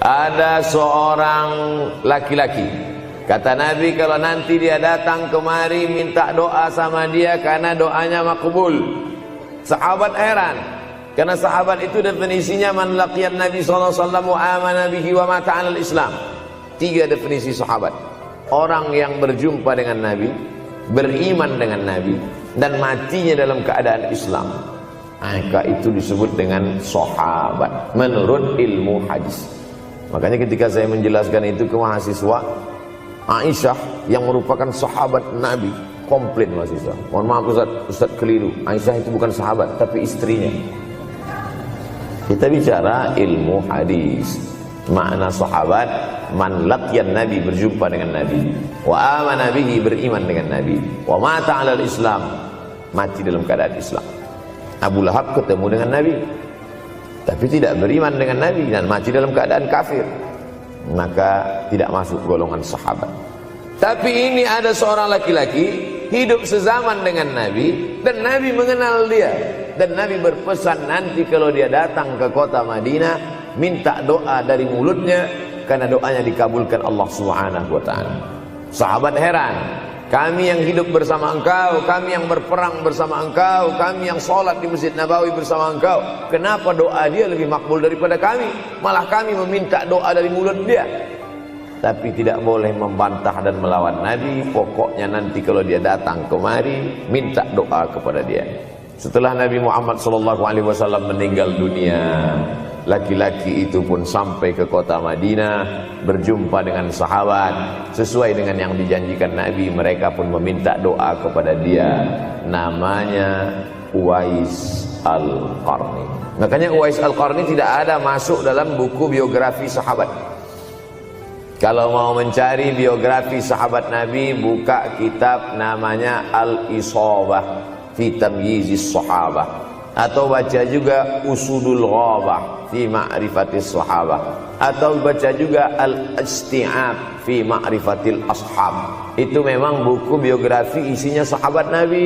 Ada seorang laki-laki, kata Nabi, kalau nanti dia datang kemari minta doa sama dia karena doanya makbul. Sahabat heran, karena sahabat itu definisinya man laqiyan Nabi sallallahu alaihi wasallam wa amana bihi wa mata 'alal Islam. 3 definisi sahabat. Orang yang berjumpa dengan Nabi, beriman dengan Nabi, dan matinya dalam keadaan Islam, maka itu disebut dengan sahabat menurut ilmu hadis. Makanya ketika saya menjelaskan itu ke mahasiswa, Aisyah yang merupakan sahabat Nabi, komplain mahasiswa, mohon maaf Ustaz keliru, Aisyah itu bukan sahabat tapi istrinya. Kita bicara ilmu hadis. Makna sahabat, man laqiyan Nabi, berjumpa dengan Nabi, wa amana bihi, beriman dengan Nabi, wa mata 'alal Islam, mati dalam keadaan Islam. Abu Lahab ketemu dengan Nabi tapi tidak beriman dengan Nabi dan mati dalam keadaan kafir, maka tidak masuk golongan sahabat. Tapi ini ada seorang laki-laki hidup sezaman dengan Nabi dan Nabi mengenal dia, dan Nabi berpesan nanti kalau dia datang ke kota Madinah minta doa dari mulutnya karena doanya dikabulkan Allah Subhanahu wa taala. Sahabat heran, kami yang hidup bersama engkau, kami yang berperang bersama engkau, kami yang sholat di Masjid Nabawi bersama engkau, kenapa doa dia lebih makbul daripada kami? Malah kami meminta doa dari mulut dia. Tapi tidak boleh membantah dan melawan Nabi. Pokoknya nanti kalau dia datang kemari minta doa kepada dia. Setelah Nabi Muhammad SAW meninggal dunia, laki-laki itu pun sampai ke kota Madinah, berjumpa dengan sahabat. Sesuai dengan yang dijanjikan Nabi, mereka pun meminta doa kepada dia. Namanya Uwais Al-Qarni. Makanya Uwais Al-Qarni tidak ada masuk dalam buku biografi sahabat. Kalau mau mencari biografi sahabat Nabi, buka kitab namanya Al-Isabah fi Tamyizis Sahabah, atau baca juga Usudul Ghabah fi Ma'rifatis Sahabah, atau baca juga Al-Isti'ab fi Ma'rifatil Ashab. Itu memang buku biografi isinya sahabat Nabi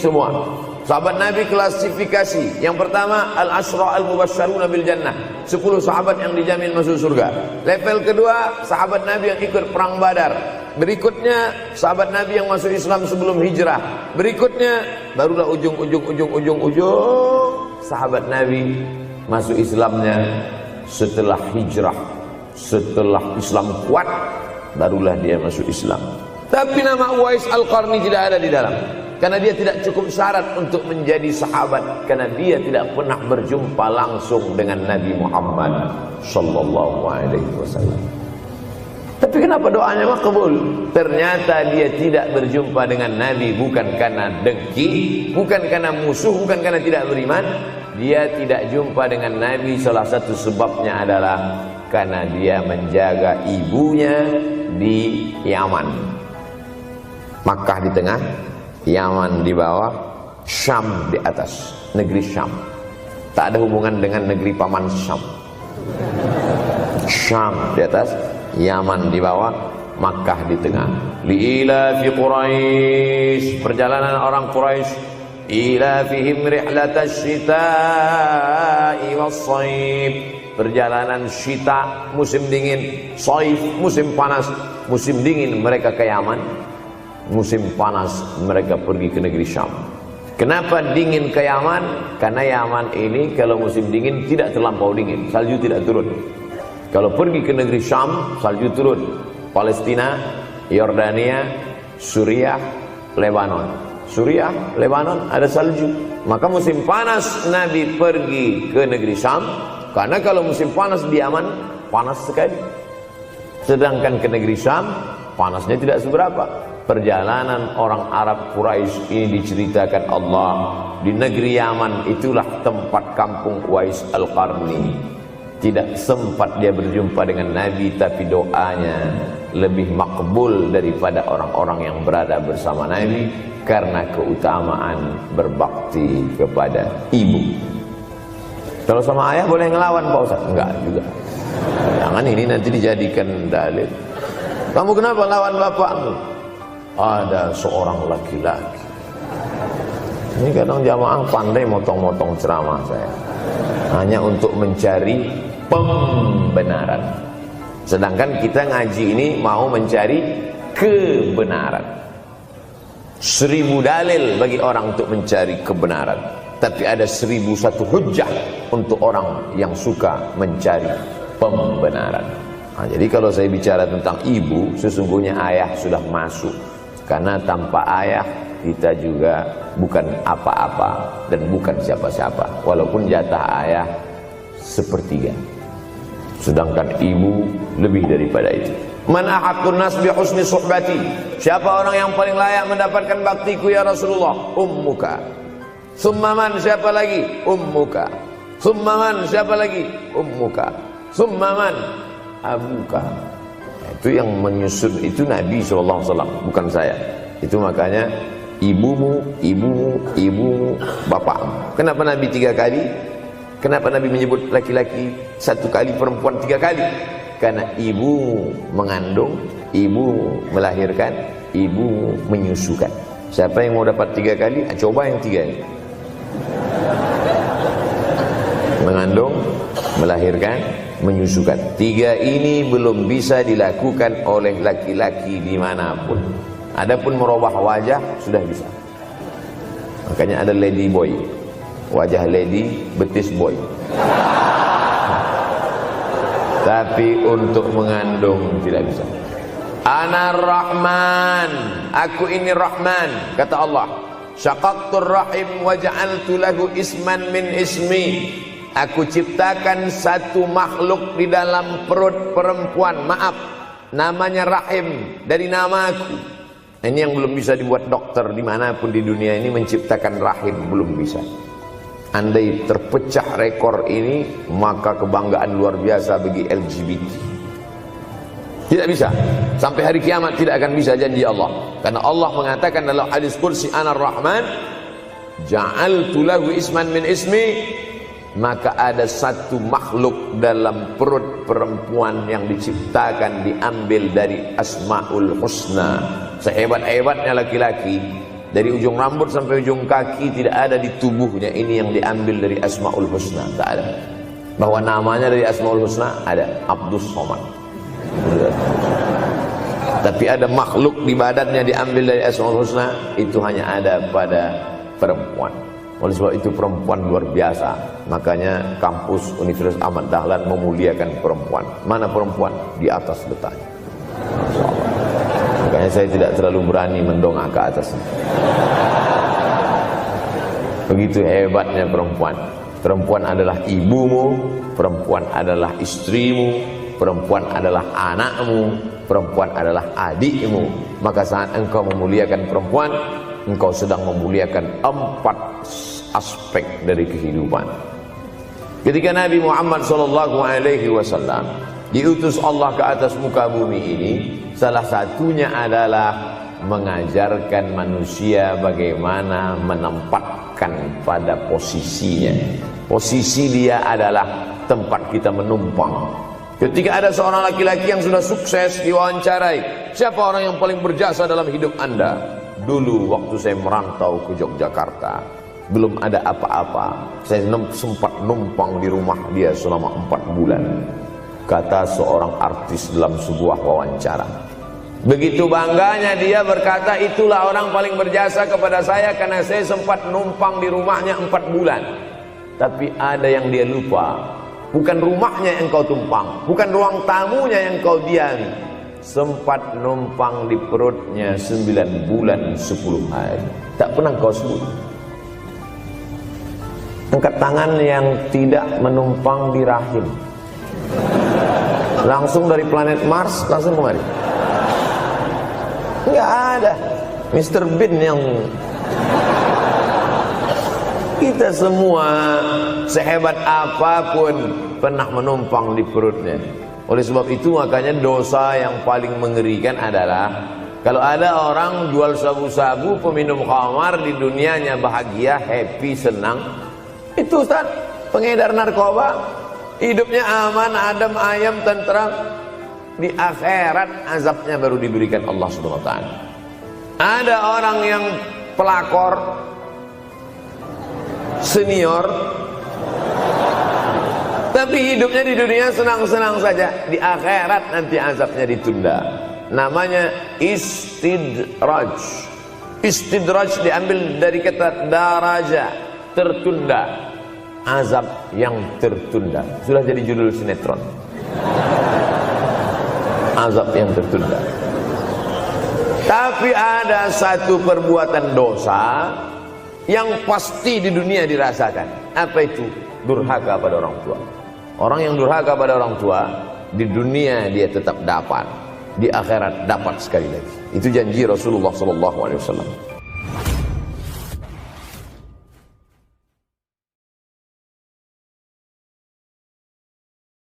semua. Sahabat Nabi klasifikasi. Yang pertama, Al-Ashra Al-Mubashsharuna bil Jannah, 10 sahabat yang dijamin masuk surga. Level kedua, sahabat Nabi yang ikut perang Badar. Berikutnya, sahabat Nabi yang masuk Islam sebelum hijrah. Berikutnya, barulah ujung sahabat Nabi masuk Islamnya setelah hijrah, setelah Islam kuat, barulah dia masuk Islam. Tapi nama Uwais Al-Qarni tidak ada di dalam, karena dia tidak cukup syarat untuk menjadi sahabat, karena dia tidak pernah berjumpa langsung dengan Nabi Muhammad sallallahu alaihi wasallam. Tapi kenapa doanya makbul? Ternyata dia tidak berjumpa dengan Nabi bukan karena dengki, bukan karena musuh, bukan karena tidak beriman. Dia tidak jumpa dengan Nabi, salah satu sebabnya adalah karena dia menjaga ibunya di Yaman. Makkah di tengah, Yaman di bawah, Syam di atas, negeri Syam. Tak ada hubungan dengan negeri paman Syam. Syam di atas, Yaman di bawah, Makkah di tengah. Liila fi Quraisy, perjalanan orang Quraisy. Ila fihim rihlatash shita'i was-shaib, perjalanan syita musim dingin, shaif musim panas. Musim dingin mereka ke Yaman, musim panas mereka pergi ke negeri Syam. Kenapa dingin ke Yaman? Karena Yaman ini kalau musim dingin tidak terlampau dingin, salju tidak turun. Kalau pergi ke negeri Syam, salju turun. Palestina, Yordania, Suriah, Lebanon. Suriah, Lebanon ada salju. Maka musim panas Nabi pergi ke negeri Syam, karena kalau musim panas di Yaman panas sekali. Sedangkan ke negeri Syam panasnya tidak seberapa. Perjalanan orang Arab Quraisy ini diceritakan Allah, di negeri Yaman itulah tempat kampung Uwais Al-Qarni. Tidak sempat dia berjumpa dengan Nabi, tapi doanya lebih makbul daripada orang-orang yang berada bersama Nabi, karena keutamaan berbakti kepada ibu. Kalau sama ayah boleh ngelawan Pak Ustaz? Enggak juga. Jangan ini nanti dijadikan dalil. Kamu kenapa lawan bapakmu? Ada seorang laki-laki. Ini kadang jamaah pandai motong-motong ceramah saya, hanya untuk mencari pembenaran. Sedangkan kita ngaji ini mau mencari kebenaran. 1000 dalil bagi orang untuk mencari kebenaran, tapi ada 1001 hujjah untuk orang yang suka mencari pembenaran. Nah, jadi kalau saya bicara tentang ibu, sesungguhnya ayah sudah masuk. Karena tanpa ayah kita juga bukan apa-apa dan bukan siapa-siapa. Walaupun jatah ayah sepertiga, sedangkan ibu lebih daripada itu. Man ahaqqun nas bi husni suhbati. Siapa orang yang paling layak mendapatkan baktiku ya Rasulullah? Ummuka. Summa man, siapa lagi? Ummuka. Summa man, siapa lagi? Ummuka. Summa man, abuka. Itu yang menyusun itu Nabi SAW, bukan saya. Itu makanya ibumu, ibumu, ibumu, bapakmu. Kenapa Nabi 3 kali? Kenapa Nabi menyebut laki-laki 1 kali, perempuan 3 kali? Karena ibumu mengandung, ibumu melahirkan, ibumu menyusukan. Siapa yang mau dapat 3 kali? Coba yang 3 ini. Mengandung, melahirkan, menyusukan. 3 ini belum bisa dilakukan oleh laki-laki dimanapun. Adapun merubah wajah sudah bisa. Makanya ada lady boy, wajah lady, betis boy. Tapi untuk mengandung tidak bisa. Ana Rahman, aku ini Rahman, kata Allah. Syaqaqtur rahim wa ja'altu lahu isman min ismi. Aku ciptakan satu makhluk di dalam perut perempuan, maaf, namanya rahim, dari namaku. Ini yang belum bisa dibuat dokter dimanapun di dunia ini, menciptakan rahim, belum bisa. Andai terpecah rekor ini, maka kebanggaan luar biasa bagi LGBT. Tidak bisa. Sampai hari kiamat tidak akan bisa, janji Allah. Karena Allah mengatakan dalam hadis qudsi, Ana Rahman ja'altu lahu isman min ismi. Maka ada satu makhluk dalam perut perempuan yang diciptakan, diambil dari Asmaul Husna. Sehebat-hebatnya laki-laki, dari ujung rambut sampai ujung kaki tidak ada di tubuhnya ini yang diambil dari Asmaul Husna, tak ada. Bahwa namanya dari Asmaul Husna ada, Abdus Somad. Tapi ada makhluk di badannya diambil dari Asmaul Husna, itu hanya ada pada perempuan. Oleh sebab itu perempuan luar biasa. Makanya kampus Universitas Ahmad Dahlan memuliakan perempuan. Mana perempuan? Di atas letaknya. Makanya saya tidak terlalu berani mendongak ke atas. Begitu hebatnya perempuan. Perempuan adalah ibumu, perempuan adalah istrimu, perempuan adalah anakmu, perempuan adalah adikmu. Maka saat engkau memuliakan perempuan, engkau sedang memuliakan 4 aspek dari kehidupan. Ketika Nabi Muhammad SAW diutus Allah ke atas muka bumi ini, salah satunya adalah mengajarkan manusia bagaimana menempatkan pada posisinya. Posisi dia adalah tempat kita menumpang. Ketika ada seorang laki-laki yang sudah sukses diwawancarai, siapa orang yang paling berjasa dalam hidup Anda? Dulu waktu saya merantau ke Yogyakarta, belum ada apa-apa, saya sempat numpang di rumah dia selama 4 bulan, kata seorang artis dalam sebuah wawancara. Begitu bangganya dia berkata, itulah orang paling berjasa kepada saya karena saya sempat numpang di rumahnya 4 bulan. Tapi ada yang dia lupa, bukan rumahnya yang kau tumpang, bukan ruang tamunya yang kau diami, sempat numpang di perutnya 9 bulan 10 hari. Tak pernah kau sebut. Angkat tangan yang tidak menumpang di rahim, langsung dari planet Mars langsung kemari. Enggak ada. Mr. Bean yang kita semua sehebat apapun pernah menumpang di perutnya. Oleh sebab itu makanya dosa yang paling mengerikan adalah kalau ada orang jual sabu-sabu, peminum khamar, di dunianya bahagia, happy, senang. Itu Ustaz, pengedar narkoba, hidupnya aman, adem, ayam, tentram. Di akhirat azabnya baru diberikan Allah Subhanahu wa taala. Ada orang yang pelakor senior Tapi hidupnya di dunia senang-senang saja. Di akhirat nanti azabnya ditunda. Namanya istidraj. Istidraj diambil dari kata daraja, tertunda. Azab yang tertunda. Sudah jadi judul sinetron. Azab yang tertunda. Tapi ada satu perbuatan dosa yang pasti di dunia dirasakan. Apa itu? Durhaka pada orang tua. Orang yang durhaka pada orang tua, di dunia dia tetap dapat, di akhirat dapat sekali lagi. Itu janji Rasulullah SAW.